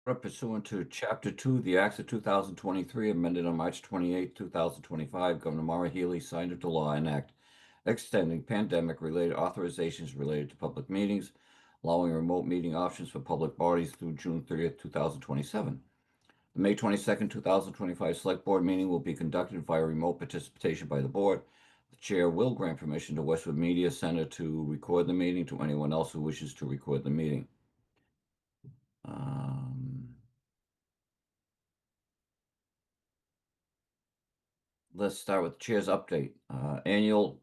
Pursuant to Chapter 2, the Acts of 2023, amended on March 28, 2025, Governor Maura Healey signed into law an act extending pandemic-related authorizations related to public meetings, allowing remote meeting options for public bodies through June 30th, 2027. The May 22nd, 2025 Select Board meeting will be conducted via remote participation by the board. The chair will grant permission to Westwood Media Center to record the meeting to anyone else who wishes to record the meeting. Let's start with the chair's update. Annual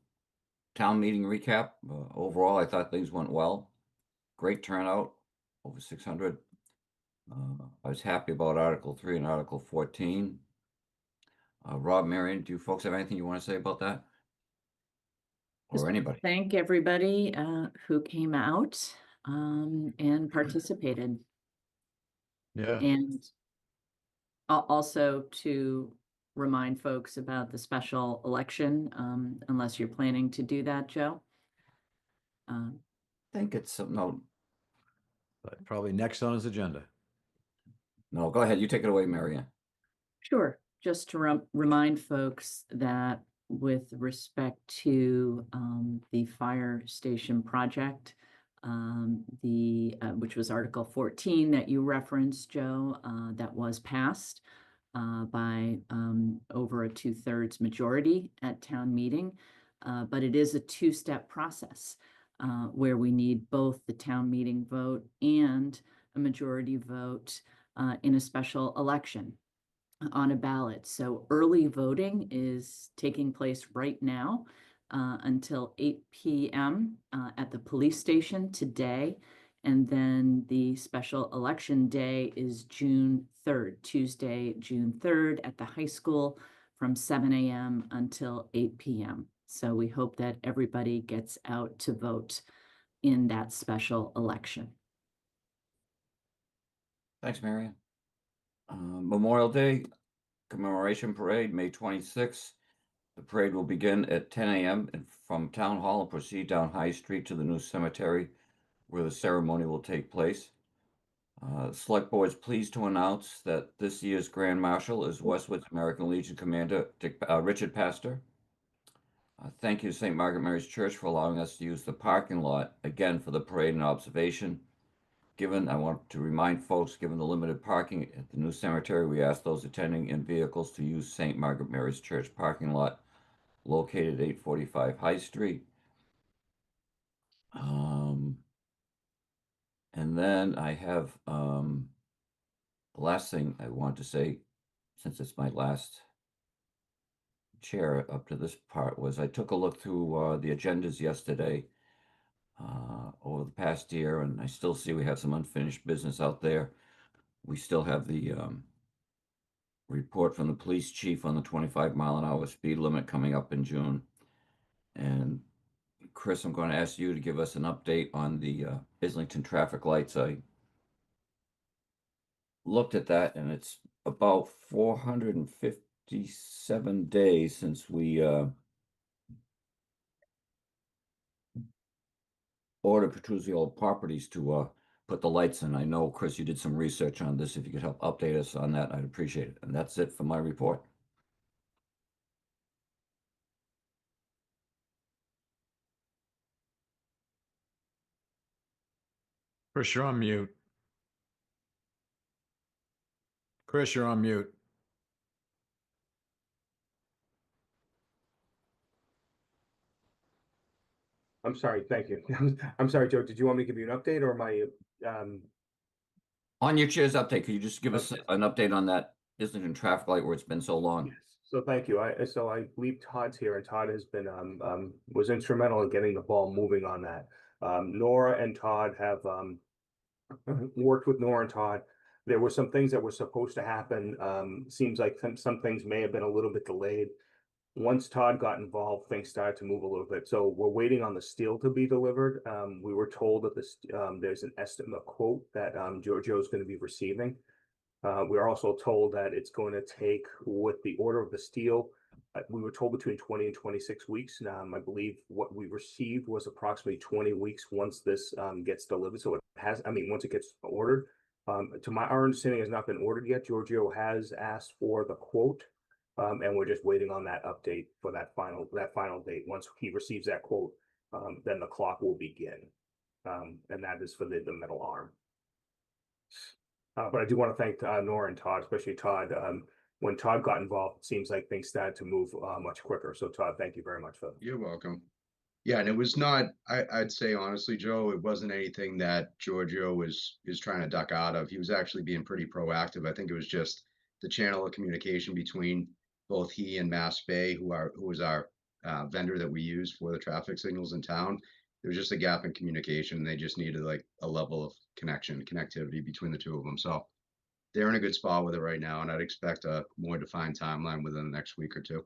town meeting recap. Overall, I thought things went well. Great turnout, over 600. I was happy about Article 3 and Article 14. Rob, Marion, do you folks have anything you want to say about that? Just Or anybody? thank everybody who came out and participated. Yeah. And also to remind folks about the special election, unless you're planning to do that, Joe. I think it's no. But probably next on his agenda. No, go ahead. You take it away, Marianne. Sure. Just to remind folks that with respect to the fire station project, which was Article 14 that you referenced, Joe, that was passed by over a 2/3 majority at town meeting. But it is a two-step process where we need both the town meeting vote and a majority vote in a special election on a ballot. So early voting is taking place right now until 8 p.m. At the police station today. And then the special election day is June 3rd, Tuesday, June 3rd at the high school from 7 a.m. until 8 p.m. So we hope that everybody gets out to vote in that special election. Thanks, Marianne. Memorial Day Commemoration Parade, May 26th. The parade will begin at 10 a.m. from Town Hall and proceed down High Street to the new cemetery where the ceremony will take place. Select Board is pleased to announce that this year's Grand Marshal is Westwood's American Legion Commander Richard Pastor. Thank you to St. Margaret Mary's Church for allowing us to use the parking lot again for the parade and observation. I want to remind folks, given the limited parking at the new cemetery, we ask those attending in vehicles to use St. Margaret Mary's Church parking lot located at 845 High Street. And then I have the last thing I want to say, since it's my last chair up to this part, was I took a look through the agendas yesterday over the past year, and I still see we have some unfinished business out there. We still have the report from the police chief on the 25-mile-an-hour speed limit coming up in June. And Chris, I'm going to ask you to give us an update on the Islington traffic lights. I looked at that, and it's about 457 days since we ordered Petruzio Properties to put the lights in. I know, Chris, you did some research on this. If you could help update us on that, I'd appreciate it. And that's it for my report. Chris, you're on mute. Chris, you're on mute. I'm sorry. Thank you. I'm sorry, Joe. Did you want me to give you an update or my On your chair's update, could you just give us an update on that Islington traffic light where it's been so long? Yes. So thank you. I believe Todd's here, and Todd has been was instrumental in getting the ball moving on that. Nora and Todd have worked with Nora and Todd. There were some things that were supposed to happen. Seems like some things may have been a little bit delayed. Once Todd got involved, things started to move a little bit. So we're waiting on the steel to be delivered. We were told that there's an estimate quote that Giorgio's going to be receiving. We're also told that it's going to take, with the order of the steel, we were told between 20 and 26 weeks. I believe what we received was approximately 20 weeks once this gets delivered. So it has, once it gets ordered. To our understanding, has not been ordered yet. Giorgio has asked for the quote, and we're just waiting on that update for that final date. Once he receives that quote, then the clock will begin, and that is for the metal arm. But I do want to thank Nora and Todd, especially Todd. When Todd got involved, it seems like things started to move much quicker. So Todd, thank you very much for that. You're welcome. Yeah, and it was not, I'd say honestly, Joe, it wasn't anything that Giorgio is trying to duck out of. He was actually being pretty proactive. I think it was just the channel of communication between both he and Mass Bay, who was our vendor that we use for the traffic signals in town. There was just a gap in communication. They just needed like a level of connectivity between the two of them. So they're in a good spot with it right now, and I'd expect a more defined timeline within the next week or two.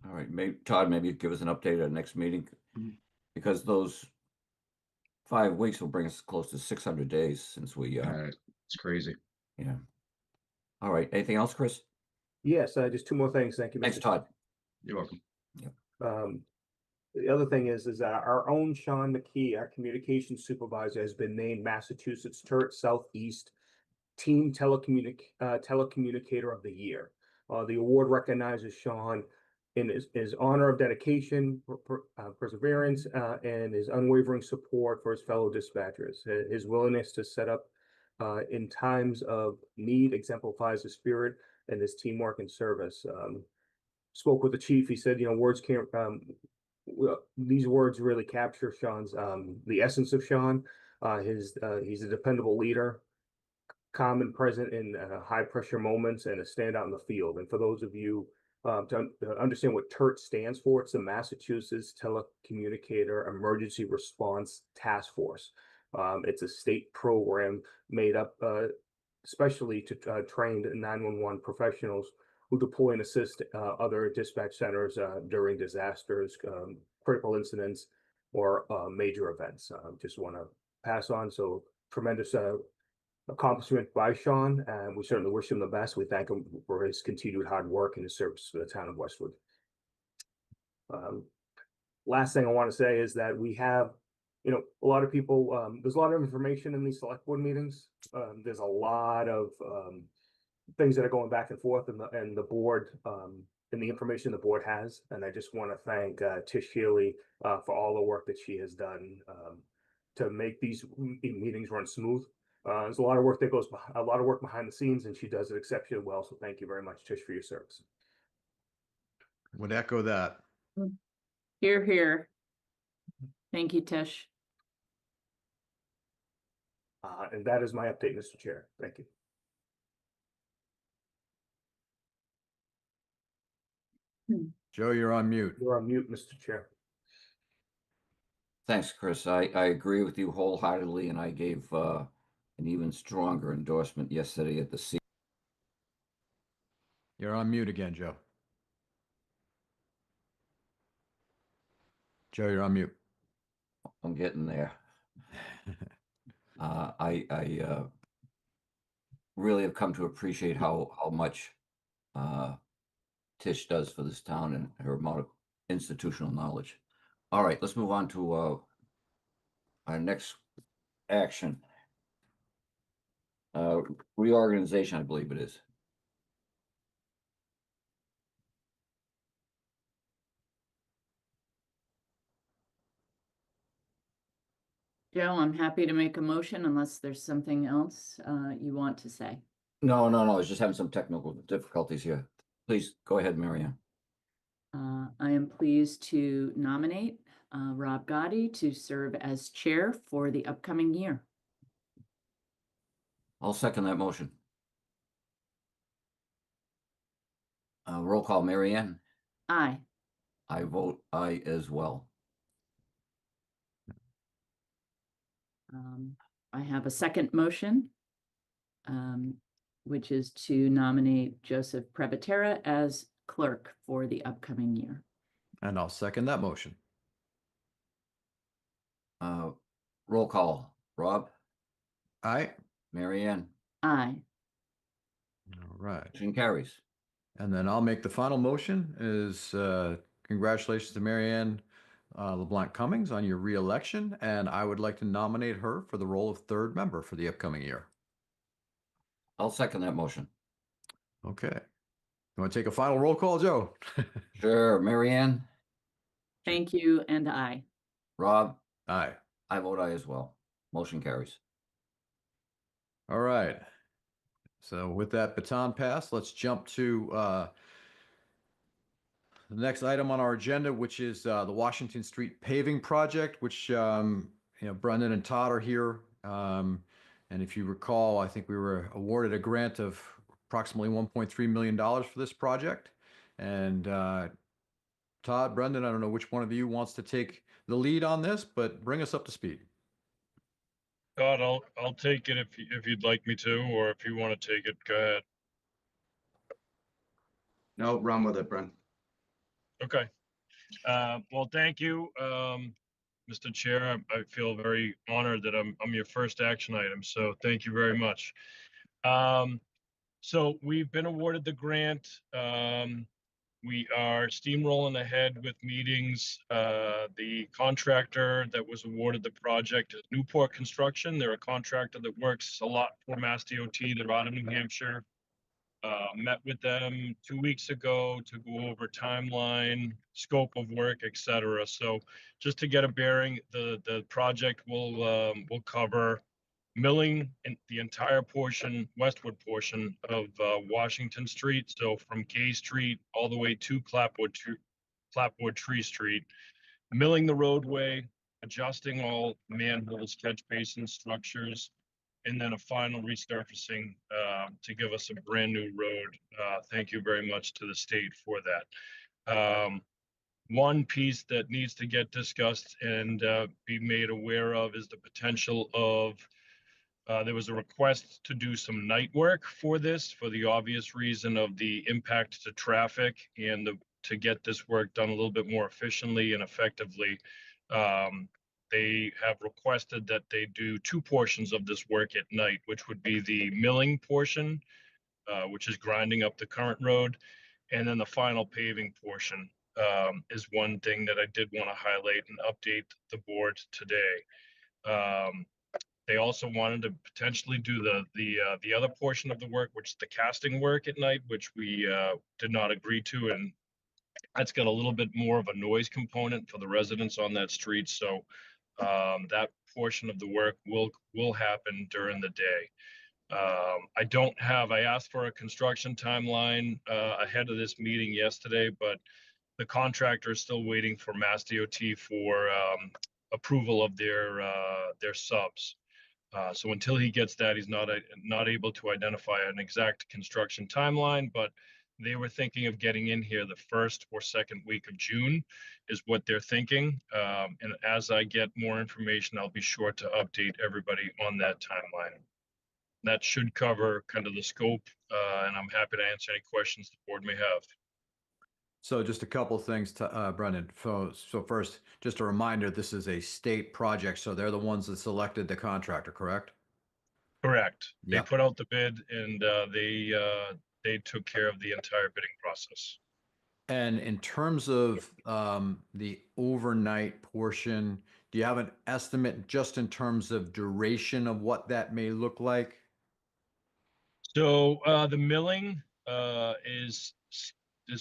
All right, Todd, maybe give us an update at our next meeting, because those 5 weeks will bring us close to 600 days since we, It's crazy. yeah. All right, anything else, Chris? Yes, just two more things. Thank you, Thanks, Mr. Todd. You're welcome. The other thing is that our own Sean McKee, our communications supervisor, has been named Massachusetts Turret Southeast Team Telecommunicator of the Year. The award recognizes Sean in his honor of dedication, perseverance, and his unwavering support for his fellow dispatchers. His willingness to set up in times of need exemplifies his spirit and his teamwork and service. Spoke with the chief. He said, words can't. These words really capture Sean's the essence of Sean. He's a dependable leader, calm and present in high pressure moments, and a standout in the field. And for those of you to understand what TERT stands for, it's the Massachusetts Telecommunicator Emergency Response Task Force. It's a state program made up especially to trained 911 professionals who deploy and assist other dispatch centers during disasters, critical incidents, or major events. Just want to pass on. So tremendous accomplishment by Sean, and we certainly wish him the best. We thank him for his continued hard work and his service to the town of Westwood. Last thing I want to say is that we have, a lot of people, there's a lot of information in these select board meetings. There's a lot of things that are going back and forth, and the board, and the information the board has. And I just want to thank Tish Healy for all the work that she has done to make these meetings run smooth. There's a lot of work that goes, a lot of work behind the scenes, and she does it exceptionally well. So thank you very much, Tish, for your service. Would echo that. Hear, hear. Thank you, Tish. And that is my update, Mr. Chair. Thank you. Joe, you're on mute. You're on mute, Mr. Chair. Thanks, Chris. I agree with you wholeheartedly, and I gave an even stronger endorsement yesterday at the C. You're on mute again, Joe. Joe, you're on mute. I'm getting there. I really have come to appreciate how much Tish does for this town and her amount of institutional knowledge. All right, let's move on to our next action. Reorganization, I believe it is. Joe, I'm happy to make a motion unless there's something else you want to say. No, I was just having some technical difficulties here. Please go ahead, Marianne. I am pleased to nominate Rob Gotti to serve as chair for the upcoming year. I'll second that motion. Roll call, Marianne. Aye. I vote aye as well. I have a second motion, which is to nominate Joseph Previtera as clerk for the upcoming year. And I'll second that motion. Roll call, Rob. Aye. Marianne. Aye. All right. Motion carries. And then I'll make the final motion is congratulations to Marianne LeBlanc Cummings on your re-election. And I would like to nominate her for the role of third member for the upcoming year. I'll second that motion. Okay. You want to take a final roll call, Joe? Sure, Mary Ann, Thank you, and I. Rob, Aye. I vote aye as well. Motion carries. All right. So with that baton pass, let's jump to the next item on our agenda, which is the Washington Street paving project, which Brendan and Todd are here. And if you recall, I think we were awarded a grant of approximately $1.3 million for this project. And Todd, Brendan, I don't know which one of you wants to take the lead on this, but bring us up to speed. God, I'll take it if you'd like me to, or if you want to take it, go ahead. No, run with it, Brent. Okay. Well, thank you, Mr. Chair. I feel very honored that I'm your first action item, so thank you very much. So we've been awarded the grant. We are steamrolling ahead with meetings. The contractor that was awarded the project is Newport Construction. They're a contractor that works a lot for Mass DOT. They're out of New Hampshire. Met with them 2 weeks ago to go over timeline, scope of work, etc. So just to get a bearing, the project will cover milling in the entire portion, westward portion of Washington Street. So from Gay Street all the way to Clapboard Tree Street, milling the roadway, adjusting all manholes, catch basins, structures, and then a final resurfacing to give us a brand new road. Thank you very much to the state for that. One piece that needs to get discussed and be made aware of is the potential of there was a request to do some night work for this for the obvious reason of the impact to traffic and to get this work done a little bit more efficiently and effectively. They have requested that they do two portions of this work at night, which would be the milling portion, which is grinding up the current road, and then the final paving portion is one thing that I did want to highlight and update the board today. They also wanted to potentially do the other portion of the work, which is the casting work at night, which we did not agree to, and that's got a little bit more of a noise component for the residents on that street. So that portion of the work will happen during the day. I asked for a construction timeline ahead of this meeting yesterday, but the contractor is still waiting for Mass DOT for approval of their subs. So until he gets that, he's not able to identify an exact construction timeline, but they were thinking of getting in here the first or second week of June is what they're thinking. And as I get more information, I'll be sure to update everybody on that timeline. That should cover kind of the scope, and I'm happy to answer any questions the board may have. So just a couple of things, Brendan. So first, just a reminder, this is a state project, so they're the ones that selected the contractor, correct? Correct. Yeah. They put out the bid and they took care of the entire bidding process. And in terms of the overnight portion, do you have an estimate just in terms of duration of what that may look like? So the milling is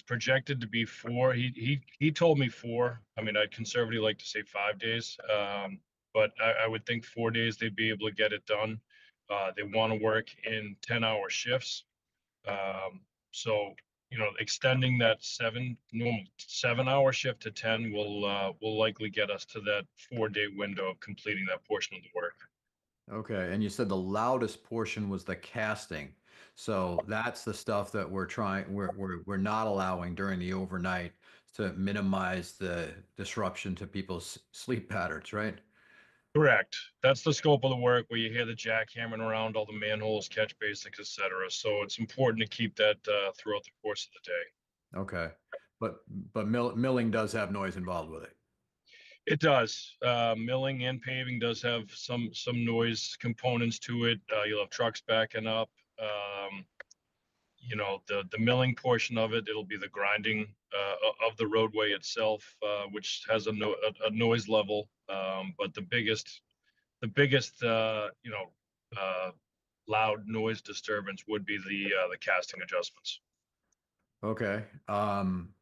projected to be 4. He told me 4. I mean, I'd conservatively like to say 5 days, but I would think 4 days they'd be able to get it done. They want to work in 10-hour shifts, so extending that 7-hour shift to 10 will likely get us to that 4-day window of completing that portion of the work. Okay, and you said the loudest portion was the casting. So that's the stuff that we're not allowing during the overnight to minimize the disruption to people's sleep patterns, right? Correct. That's the scope of the work where you hear the jackhammering around all the manholes, catch basics, etc. So it's important to keep that throughout the course of the day. Okay, but milling does have noise involved with it. It does. Milling and paving does have some noise components to it. You'll have trucks backing up. The milling portion of it, it'll be the grinding of the roadway itself, which has a noise level. But the biggest loud noise disturbance would be the casting adjustments. Okay.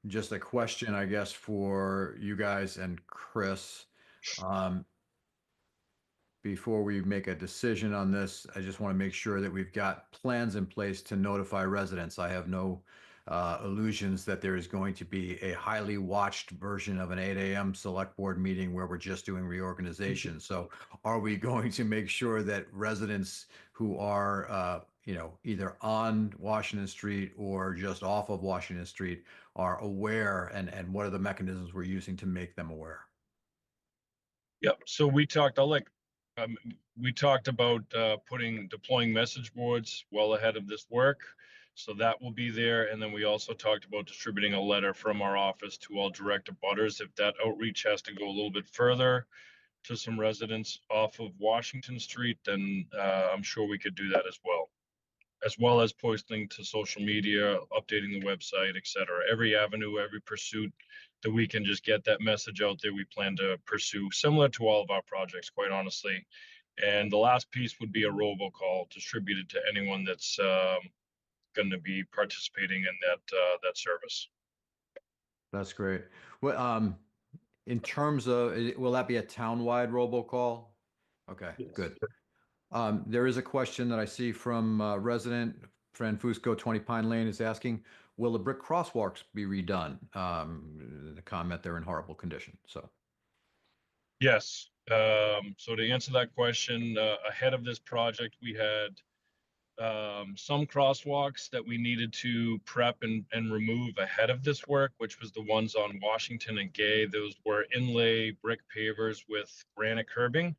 Just a question, I guess, for you guys and Chris. Before we make a decision on this, I just want to make sure that we've got plans in place to notify residents. I have no illusions that there is going to be a highly watched version of an 8 a.m. select board meeting where we're just doing reorganization. So are we going to make sure that residents who are, either on Washington Street or just off of Washington Street are aware, and what are the mechanisms we're using to make them aware? Yep. So we talked, we talked about deploying message boards well ahead of this work. So that will be there. And then we also talked about distributing a letter from our office to all direct abutters. If that outreach has to go a little bit further to some residents off of Washington Street, then I'm sure we could do that as well as posting to social media, updating the website, et cetera. Every avenue, every pursuit that we can just get that message out there, we plan to pursue, similar to all of our projects, quite honestly. And the last piece would be a robocall distributed to anyone that's going to be participating in that service. That's great. Well, in terms of, will that be a townwide robocall? Okay, Yes. good. There is a question that I see from resident Franfusco 20 Pine Lane is asking, will the brick crosswalks be redone? The comment, they're in horrible condition, so. Yes. So to answer that question, ahead of this project, we had some crosswalks that we needed to prep and remove ahead of this work, which was the ones on Washington and Gay. Those were inlay brick pavers with granite curbing.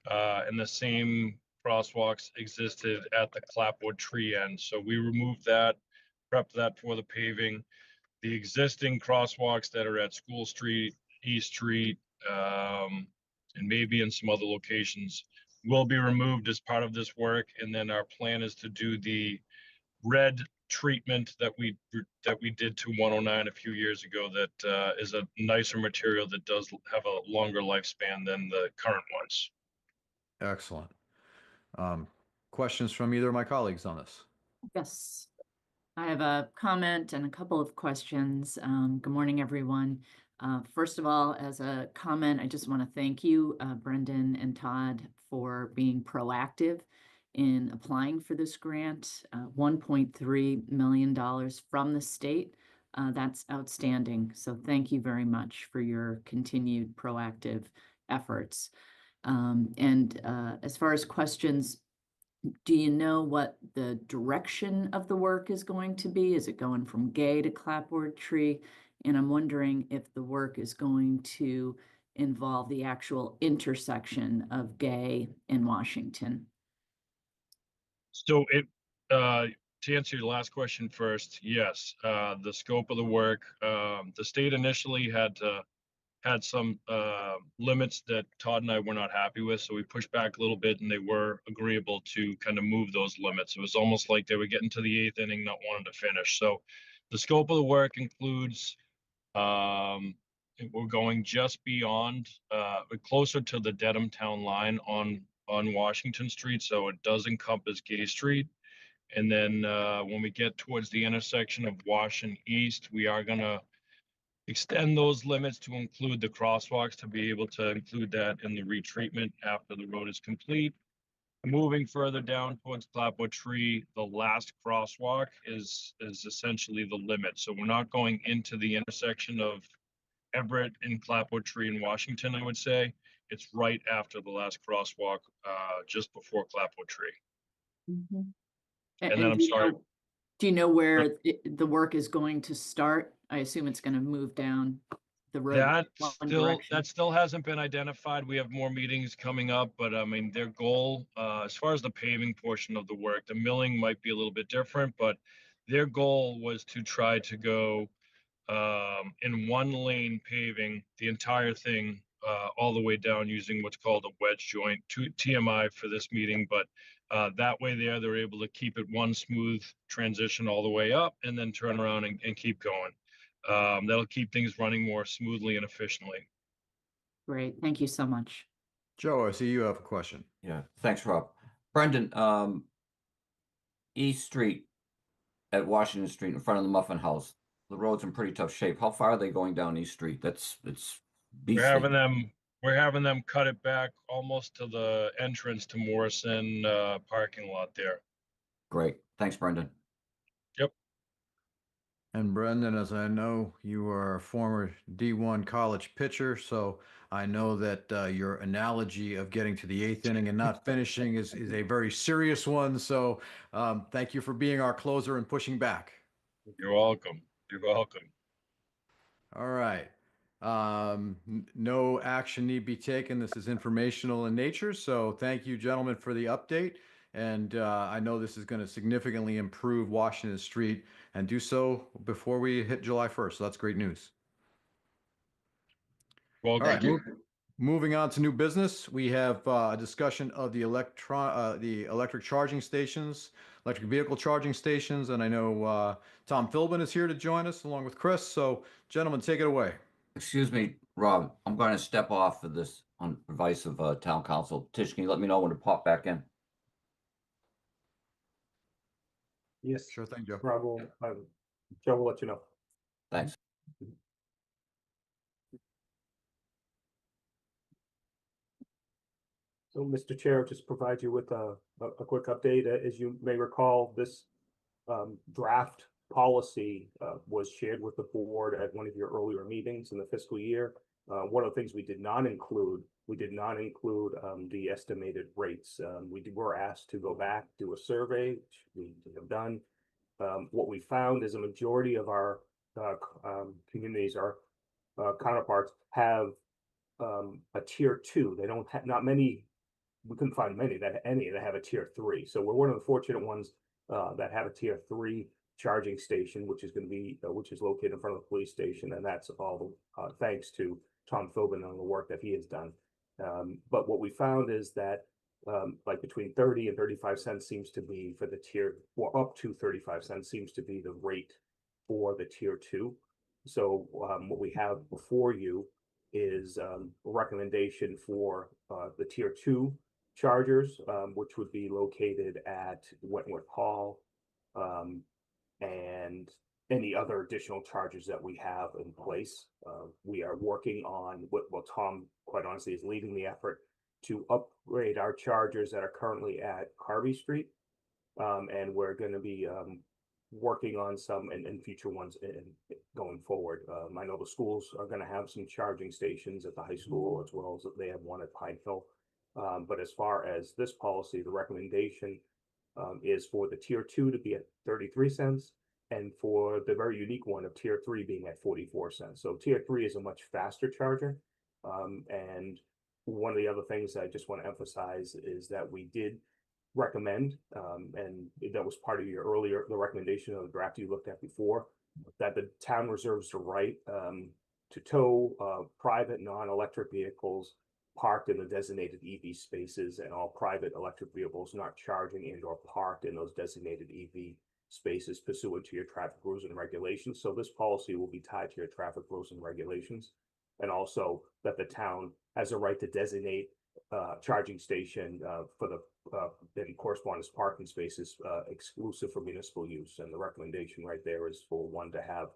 And the same crosswalks existed at the clapboard tree end. So we removed that, prepped that for the paving. The existing crosswalks that are at School Street, East Street, and maybe in some other locations will be removed as part of this work. And then our plan is to do the red treatment that we did to 109 a few years ago. That is a nicer material that does have a longer lifespan than the current ones. Excellent. Questions from either of my colleagues on this? Yes. I have a comment and a couple of questions. Good morning, everyone. First of all, as a comment, I just want to thank you, Brendan and Todd, for being proactive in applying for this grant. $1.3 million from the state. That's outstanding. So thank you very much for your continued proactive efforts. As far as questions, do you know what the direction of the work is going to be? Is it going from Gay to Clapboard Tree? And I'm wondering if the work is going to involve the actual intersection of Gay and Washington. So to answer your last question first, yes, the scope of the work, the state initially had some limits that Todd and I were not happy with. So we pushed back a little bit and they were agreeable to kind of move those limits. It was almost like they were getting to the 8th inning, not wanting to finish. So the scope of the work includes, we're going just beyond, closer to the Dedham town line on Washington Street. So it does encompass Gay Street. And then when we get towards the intersection of Wash and East, we are going to extend those limits to include the crosswalks to be able to include that in the retreatment after the road is complete. Moving further down towards Clapboard Tree, the last crosswalk is essentially the limit. So we're not going into the intersection of Everett and Clapboard Tree in Washington, I would say. It's right after the last crosswalk, just before Clapboard Tree. Mm-hmm. And then I'm sorry. Do you know where the work is going to start? I assume it's going to move down the road. That still hasn't been identified. We have more meetings coming up, but I mean, their goal, as far as the paving portion of the work, the milling might be a little bit different, but their goal was to try to go in one lane paving the entire thing all the way down using what's called a wedge joint, TMI for this meeting, but that way they're able to keep it one smooth transition all the way up and then turn around and keep going. That'll keep things running more smoothly and efficiently. Great. Thank you so much. Joe, I see you have a question. Yeah, thanks, Rob. Brendan, East Street at Washington Street in front of the Muffin House. The road's in pretty tough shape. How far are they going down East Street? It's We're having beastly. we're having them cut it back almost to the entrance to Morrison parking lot there. Great. Thanks, Brendan. Yep. And Brendan, as I know, you are a former D1 college pitcher, so I know that your analogy of getting to the eighth inning and not finishing is a very serious one. So thank you for being our closer and pushing back. You're welcome. You're welcome. All right. No action need be taken. This is informational in nature. So thank you, gentlemen, for the update. And I know this is going to significantly improve Washington Street and do so before we hit July 1st. So that's great news. Well, All right. Thank you. Moving on to new business, we have a discussion of the electric charging stations, electric vehicle charging stations, and I know Tom Philbin is here to join us along with Chris. So, gentlemen, take it away. Excuse me, Rob. I'm going to step off for this on advice of town council. Tish, can you let me know when to pop back in? Yes, Sure thing, Joe. Rob will, Joe will let you know. Thanks. So, Mr. Chair, just provide you with a quick update. As you may recall, this draft policy was shared with the board at one of your earlier meetings in the fiscal year. One of the things we did not include the estimated rates. We were asked to go back, do a survey, which we have done. What we found is a majority of our communities, our counterparts, have a tier 2. They don't have, not many, we couldn't find many that have a tier 3. So we're one of the fortunate ones that have a tier 3 charging station, which is going to be which is located in front of the police station, and that's all thanks to Tom Philbin and the work that he has done. But what we found is that like between 30 and 35 cents seems to be for the tier, or up to 35 cents seems to be the rate for the tier 2. So what we have before you is a recommendation for the tier 2 chargers, which would be located at Wentworth Hall, and any other additional charges that we have in place. We are working on well, Tom, quite honestly, is leading the effort to upgrade our chargers that are currently at Carvey Street. And we're going to be working on some and future ones going forward. I know the schools are going to have some charging stations at the high school, as well as they have one at Pine Hill. But as far as this policy, the recommendation is for the tier 2 to be at 33 cents, and for the very unique one of tier 3 being at 44 cents. So tier 3 is a much faster charger. And one of the other things I just want to emphasize is that we did recommend, and that was part of your earlier, the recommendation of the draft you looked at before, that the town reserves the right to tow private non-electric vehicles parked in the designated EV spaces, and all private electric vehicles not charging and or parked in those designated EV spaces pursuant to your traffic rules and regulations. So this policy will be tied to your traffic rules and regulations. And also that the town has a right to designate charging station for the in correspondence parking spaces exclusive for municipal use. And the recommendation right there is for one to have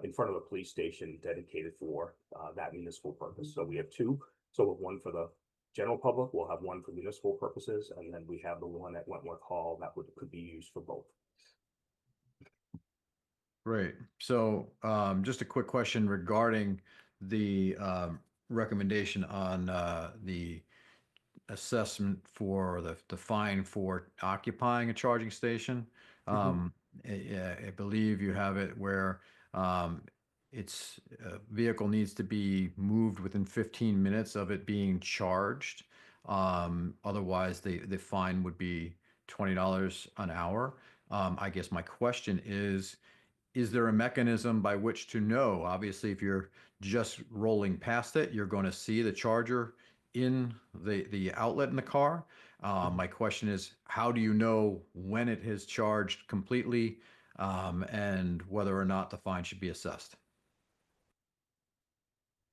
in front of the police station dedicated for that municipal purpose. So we have 2. So with one for the general public, we'll have one for municipal purposes, and then we have the one at Wentworth Hall that could be used for both. Great. So just a quick question regarding the recommendation on the assessment for the fine for occupying a charging station. I believe you have it where its vehicle needs to be moved within 15 minutes of it being charged. Otherwise, the fine would be $20 an hour. I guess my question is there a mechanism by which to know? Obviously, if you're just rolling past it, you're going to see the charger in the outlet in the car. My question is, how do you know when it has charged completely, and whether or not the fine should be assessed?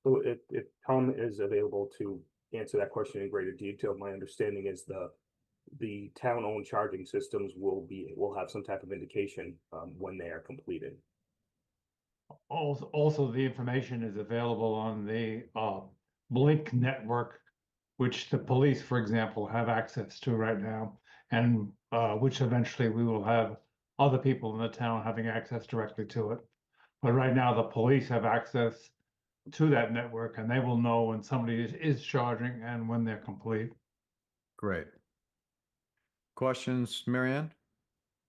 So if Tom is available to answer that question in greater detail, my understanding is the town-owned charging systems will have some type of indication when they are completed. Also, the information is available on the Blink network, which the police, for example, have access to right now, and which eventually we will have other people in the town having access directly to it. But right now, the police have access to that network, and they will know when somebody is charging and when they're complete. Great. Questions, Marianne?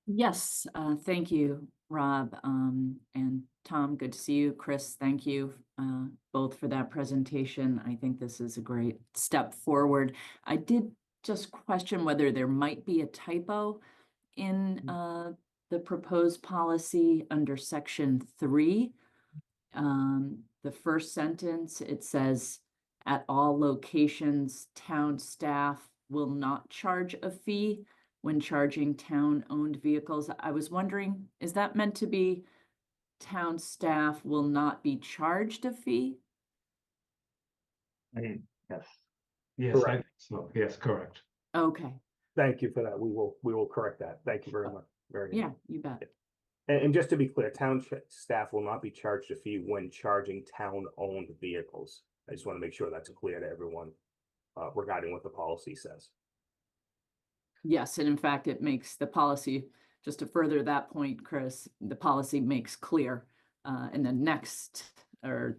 Yes, thank you, Rob, and Tom, good to see you. Chris, thank you, both for that presentation. I think this is a great step forward. I did just question whether there might be a typo in, the proposed policy under section 3. The first sentence, it says, at all locations, town staff will not charge a fee when charging town-owned vehicles. I was wondering, is that meant to be town staff will not be charged a fee? Yes. Yes, I Correct. think so. Yes, correct. Okay, Thank you for that. We will correct that. Thank you very much. Very yeah, you bet. And just to be clear, staff will not be charged a fee when charging town-owned vehicles. I just want to make sure that's clear to everyone regarding what the policy says. Yes, and in fact, it makes the policy, just to further that point, Chris, the policy makes clear in the next, or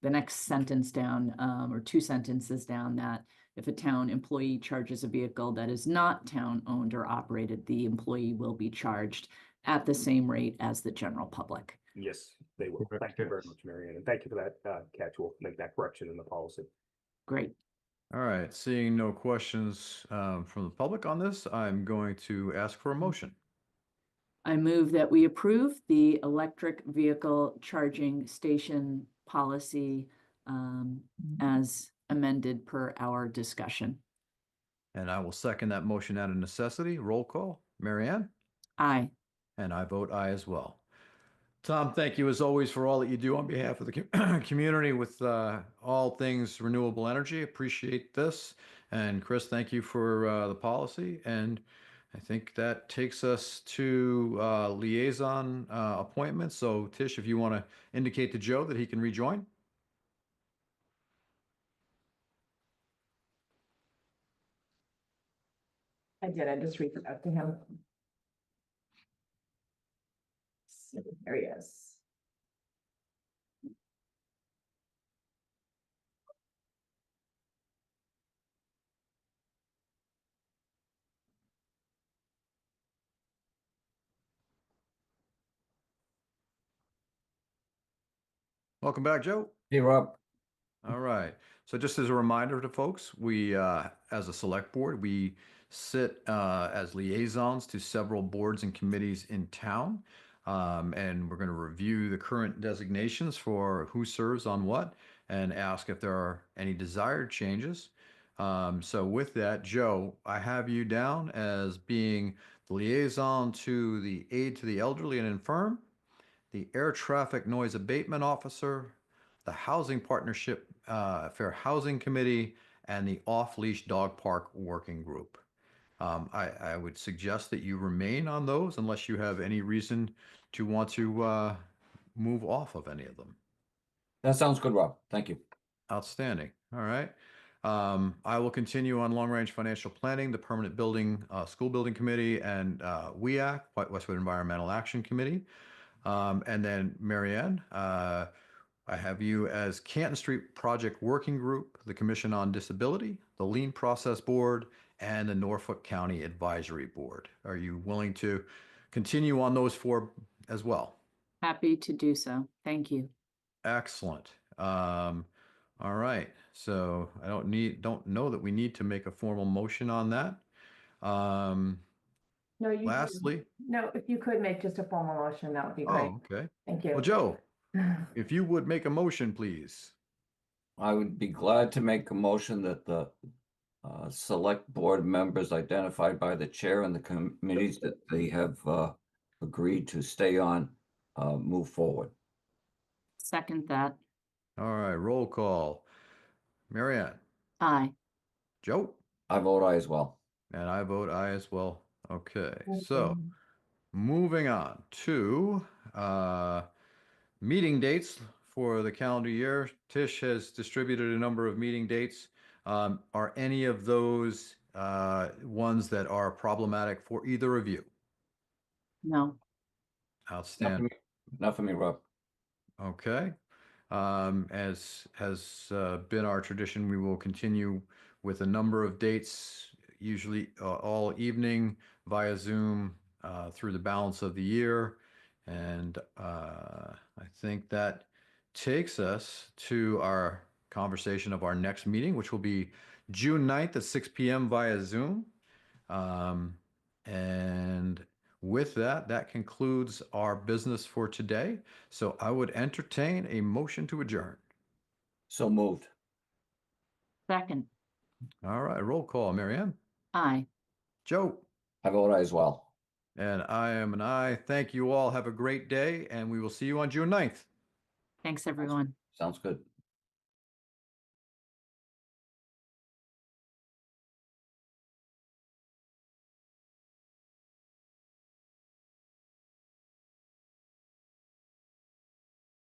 the next sentence down, or 2 sentences down, that if a town employee charges a vehicle that is not town-owned or operated, the employee will be charged at the same rate as the general public. Yes, they will. Correct, Thank you very yes. much, Marianne. And thank you for that catch. We'll make that correction in the policy. Great. All right, seeing no questions from the public on this, I'm going to ask for a motion. I move that we approve the electric vehicle charging station policy as amended per our discussion. And I will second that motion out of necessity. Roll call. Marianne? Aye. And I vote aye as well. Tom, thank you as always for all that you do on behalf of the community with all things renewable energy. Appreciate this. And Chris, thank you for the policy. And I think that takes us to liaison appointments. So Tish, if you want to indicate to Joe that he can rejoin. I did. I just reached out to him. So, there he is. Welcome back, Joe. Hey, Rob. All right. So just as a reminder to folks, we, as a select board, we sit as liaisons to several boards and committees in town. And we're going to review the current designations for who serves on what and ask if there are any desired changes. So with that, Joe, I have you down as being the liaison to the aid to the elderly and infirm, the air traffic noise abatement officer, the Housing Partnership Fair Housing Committee, and the Off-Leash Dog Park Working Group. I would suggest that you remain on those unless you have any reason to want to move off of any of them. That sounds good, Rob. Thank you. Outstanding. All right. I will continue on long-range financial planning, the Permanent Building, School Building Committee, and WEAC, Westwood Environmental Action Committee. And then Marianne, I have you as Canton Street Project Working Group, the Commission on Disability, the Lien Process Board, and the Norfolk County Advisory Board. Are you willing to continue on those 4 as well? Happy to do so. Thank you. Excellent. All right. So I don't know that we need to make a formal motion on that. No, you Lastly, no, if you could make just a formal motion, that would be great. oh, okay. Thank you. Well, Joe, if you would make a motion, please. I would be glad to make a motion that the select board members identified by the chair and the committees that they have agreed to stay on move forward. Second that. All right, roll call. Marianne, Aye. Joe, I vote aye as well. And I vote aye as well. Okay, so moving on to meeting dates for the calendar year. Tish has distributed a number of meeting dates. Are any of those ones that are problematic for either of you? No, Outstanding. Not for me, Rob. Okay. As has been our tradition, we will continue with a number of dates, usually all evening via Zoom through the balance of the year. And I think that takes us to our conversation of our next meeting, which will be June 9th at 6 p.m. via Zoom. And with that, that concludes our business for today. So I would entertain a motion to adjourn. So moved. second, All right, roll call. Marianne, aye. Joe, I vote aye as well. and I am an aye. Thank you all. Have a great day, and we will see you on June 9th. Thanks, everyone. Sounds good.